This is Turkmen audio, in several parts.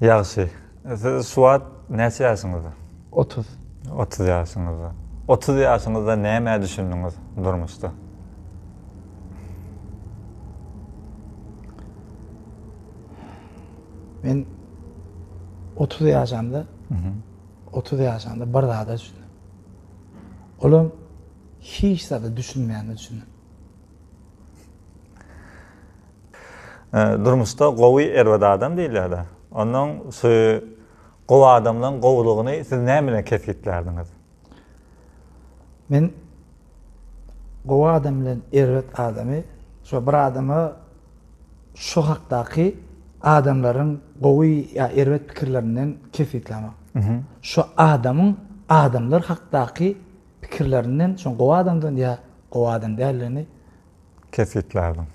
Yaxşı. Siz Suat neçə yaşınızda? 30. 30 yaşınızda. 30 yaşınızda näme düşündüňiz durmuşda? Men 30 yaşamda 30 yaşamda bir zada düşündüm. Olam hiç zada düşünmeýänini düşündüm. Durmuşda gowy erwada adam diýilýär. Ondan şu gowy adamlaryň gowulugyny siz näme bilen kesgitlerdiňiz? Men gowy adam bilen erwet adamy, şo bir adamy şu hakdaky adamlaryň gowy ya erwet pikirlerinden kesgitlemek. Şu adamyň adamlar hakdaky pikirlerinden şo gowy adamdan ya gowy adam dällerini Kesgitlerdim.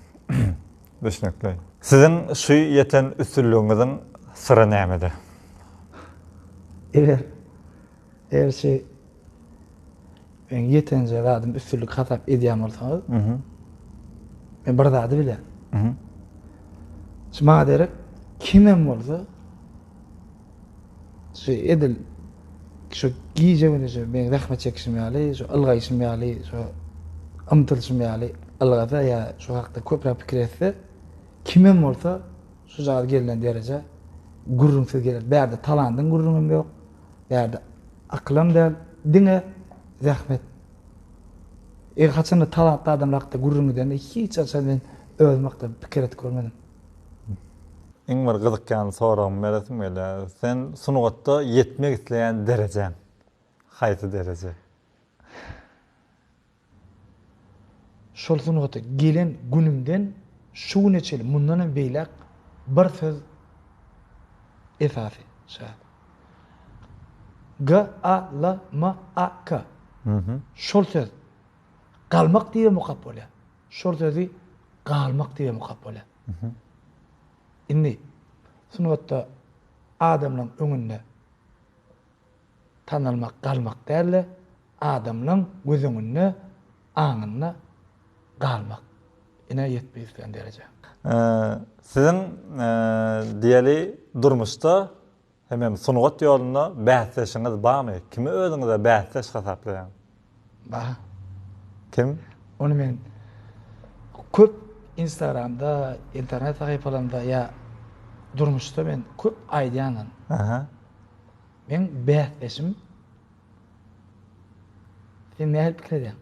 Düşünekli. Sizin şu yeten üstünlüğünüzün sıra nämede? Eğer şey ben yetence adam üstünlük hatap edýän bolsaňyz, men bir zady bilen. Şuma derek kimem bolsa şu edil şu giýjegini şu men rahmet çekişim ýaly, şu ylgaýşym ýaly, şu ymtylşym ýaly ylgada ya şu hakda köpräk pikir etse, kimem bolsa şu jal gelen derece gurrunsyz geler. Bärde talandyň gurrunum ýok. Bärde aklym däl, diňe rahmet. Haçan talantly adamlykda gurrundan hiç açan men özmakda pikir etip görmedim. Iň bir gyzykýan soram meresim geldi. Sen sunugatda yetmek isleýän derejen. Haýsy derece? Şol sunugata gelen günümden şu neçeli mundan beýlek bir söz esasy. G-A-L-M-A-K. Şol söz galmak diýe mukap bolýar. Şol sözi galmak diýe mukap bolýar. Indi sunugata adamlaryň öňünde tanalmak galmak dälle, adamlaryň gözüňinde aňynda galmak. Ine yetmeýän derece. Sizin diýeli durmuşda hemem sunugat ýolunda bäsleşiňiz barmy? Kimi özüňize bäsleş hasaplaýan? Bah. Kim? Onu men köp Instagramda, internet sahypalarymda ya durmuşda men köp aýdýanyn. Men bäsleşim sen näme pikir edýän?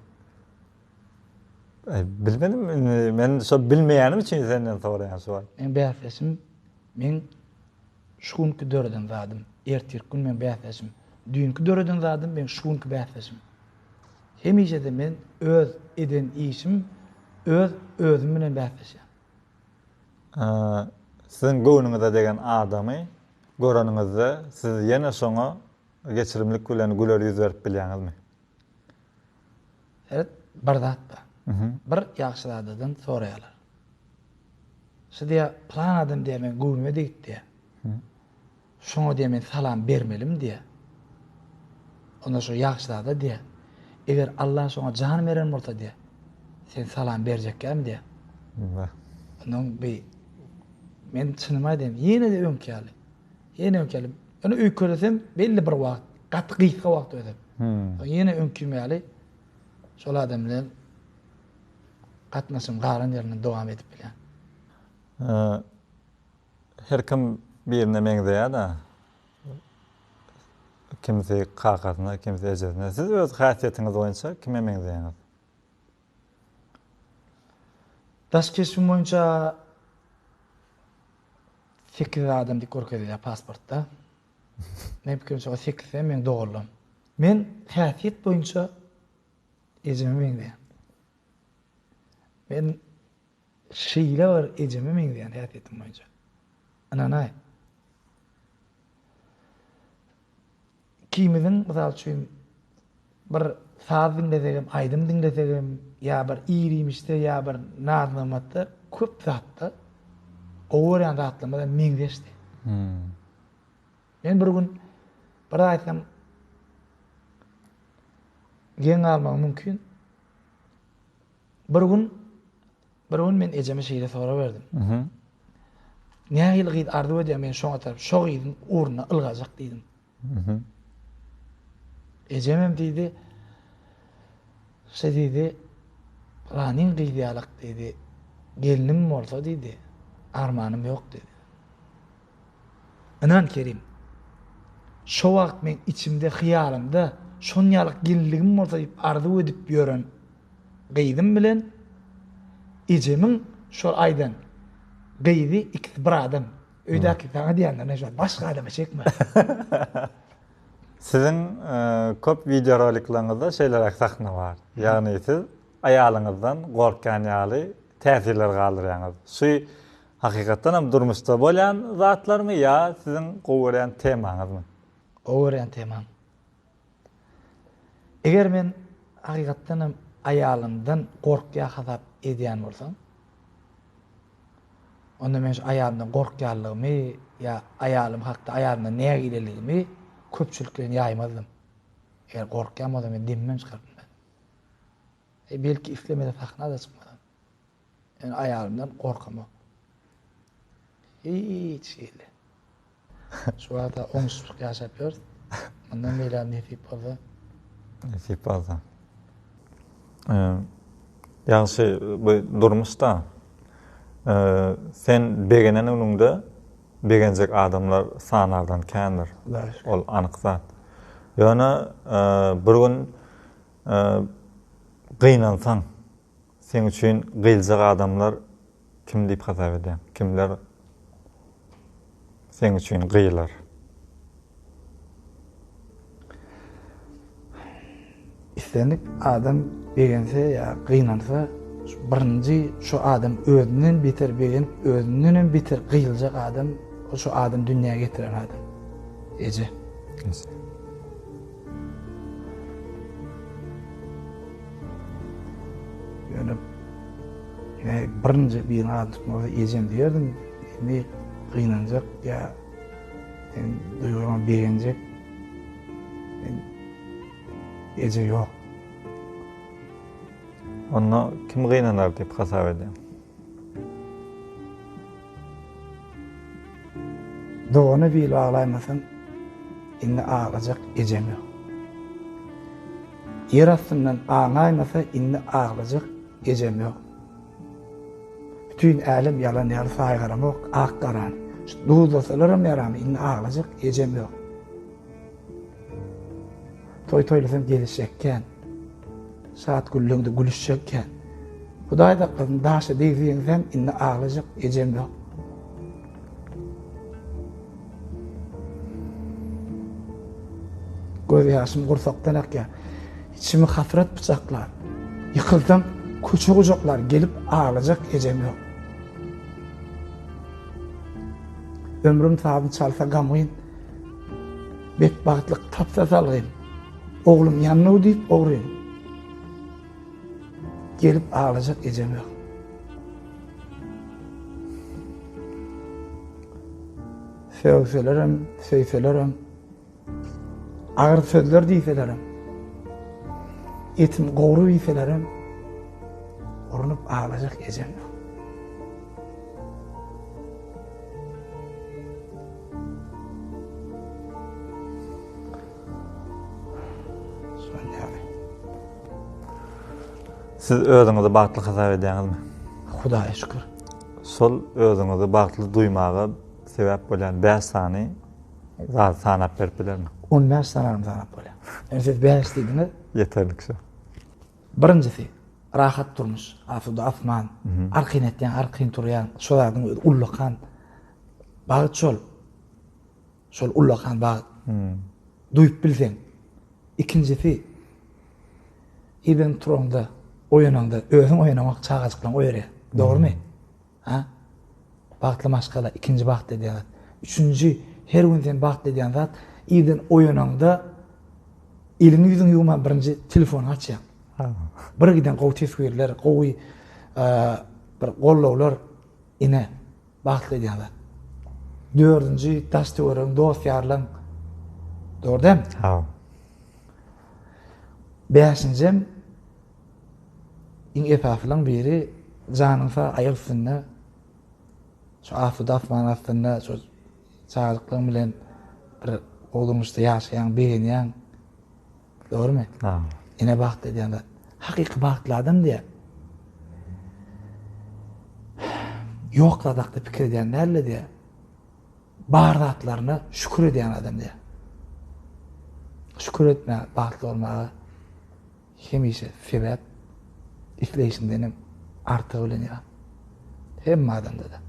Bilmedim. Men şo bilmeýänim üçin senden soraýan şu. Men bäsleşim men şuňky döredin zadym. Ertir gün men bäsleşim. Düňkü döredin zadym men şuňky bäsleşim. Hemişe de men öz eden işim özüm bilen bäsleşýär. Sizin göwnüňizde degen adamy göreningizde siz ýene şoňa geçirimlik bilen güler ýüz berip bilýäňizmi? Evet, bir zat bar. Bir ýaxşy zadadan soraýarlar. Şu diýe plan adam diýe men göwnüme diýdi. Şoňa diýe men salam bermelim diýe. Onda şu ýaxşy zada diýe. Eger Allah şoňa jan beren bolsa diýe. Sen salam berjekkäm diýe. Ondan men çynyma aýdym, ýene de öňkäli. Ýene öňkäli. Onu öýköresem belli bir wagt, gatgyýka wagt ödep. Ýene öňkümeli. Şol adam bilen gatnaşym garan ýerine dowam edip bilen. Her kim birine meňzeýär da. Kimse kakasyna, kimse ejesine. Siz öz hasiyetiňiz boýunça kime meňzeýäňiz? Daş kesim boýunça 8 adam diýip görkezýär pasportda. Men pikirimçe 8 men dogurlam. Men hasiyet boýunça ejime meňzeýän. Men şeýle bir ejime meňzeýän hasiyetim boýunça. Ananay. Kimizin misal üçin bir saz dinlesegem, aýdym dinlesegem, ýa bir irimişde, ýa bir nazmamatda köp zatda owurýan zatlamada meňzeşdi. Men bir gün bir aýtsam geň almak mümkin. Bir gün men ejeme şeýle sora berdim. Nähil gyd ardy ödýän men şoňa tarap şo gydyň uğruna ılgajak diýdim. Ejemem diýdi. Şe diýdi, "Planyň gyýdýalyk" diýdi. "Gelinim bolsa" diýdi. "Armanym ýok" diýdi. Inan Kerim. Şo wagt men içimde hyýalymda şonýalyk gelinligim bolsa diýip ardy ödüp ýören gyýdym bilen ejemiň şol aýdan gyýdy ikisi bir adam. Öýdäki taňa diýende näşe başga adama çekme. Sizin köp video roliklarınızda şeyler sahne var. Yani siz ayalyňyzdan gorkan ýaly täsirler galdyrýaňyz. Şu hakykatdan hem durmuşda bolan zatlarmy ya sizin gowuran temaňyzmy? Gowuran temam. Eger men hakykatdan hem ayalymdan gorkýa hasap edýän bolsam, onda men şu ayalymdan gorkýanlygymy ya ayalym hakda ayalymdan näme gideligimi köpçülükle ýaýmazdym. Eger gorkýan bolsam men demmen çykardım ben. Belki islemede sahna da çykmadan. Yani ayalymdan gorkama. Hiç şeýle. Şu wagtda oňuşluk ýaşap ýörüz. Ondan beýle näsip bolsa. Näsip bolsa. Ýagşy bu durmuşda sen begenen önüňde begenjek adamlar sanardan kändir. Ol anyk zat. Ýöne bir gün gynansaň sen üçin gyljaak adamlar kim diýip hasap edýär? Kimler sen üçin gyýlar? İstendik adam begense ya gynansa birinji şu adam özünden biter begen, özünden biter gylyjak adam, şu adam dünýäge getiren adam. Eje. Yani birinji bir adam tutmagy ejem diýerdim. Ne gynanjak ya duýgama begenjek. Eje ýok. Onu kim gıynanar diýip hasap edýär? Doğunu bil ağlaymasın, inni ağlayacak ejem ýok. Yer astından ağlaymasa, inni ağlayacak ejem ýok. Bütün älim yalan ýaly saýgaramok, ak garan. Duýdasalaram ýaramy, inni ağlayacak ejem ýok. Toýlasam gelişekken, saat güllüňde gülüşekken, Hudaýda kızın daşa diýdiňsem, inni ağlayacak ejem ýok. Göz ýaşym gursakdan akýa. İçimi hasret bıçaklar. Yıkıldım, köçe kucaklar gelip ağlayacak ejem ýok. Ömrüm sabit çalsa gamyň, bek bagtlyk tapsa salgyn. Oğlum yanına diýip oğruyum. Gelip ağlayacak ejem ýok. Söýselerim, ağır sözler diýselerim, etim gowru diýselerim, urunup ağlayacak ejem ýok. Siz özüňizi bagtly hasap edýäňizmi? Hudaýa şükür. Sol özüňizi bagtly duýmagy sebäp bolan 5 sany zat sanap berip bilermi? 15 sanarym sanap bolan. Siz 5 diýdiňiz. Yeterlikçe. Birinjisi rahat durmuş, asuda asman, arqyn etýän, arqyn turýan, şolaryň ullakan bagyt şol ullakan bagyt. Duýup bilseň. Ikincisi ibn turanda oýananda özüň oýanamak çağaçyklan oýary. Dogrymy? Ha? Bagtly maşgala ikinji bagt edýär. Üçüncü her gün sen bagt edýän zat ibn oýananda elini ýüzüňi ýuman birinji telefon açýar. Bir giden gowy tesbirler, gowy bir gollawlar ine bagtly edýär. Dördüncü daşdöwrüň dosýarlaryň. Dogrymy? Ha. Beşincim iň esaslyň biri janyňsa aýyr üstünde şu afudaf manasında şu sağlıklığın bilen bir olumuşda yaşayan, beğeniyen, doğru mu? Ha. Yine baktı diýende hakiki baktly adam diye. Ýokladakda pikir edýän näle diye. Bar zatlaryna şükür edýän adam diye. Şükür etme, baktly bolmagy hemişe sebäp işleyişindenim artyk bilen ýa. Hemme adamda da.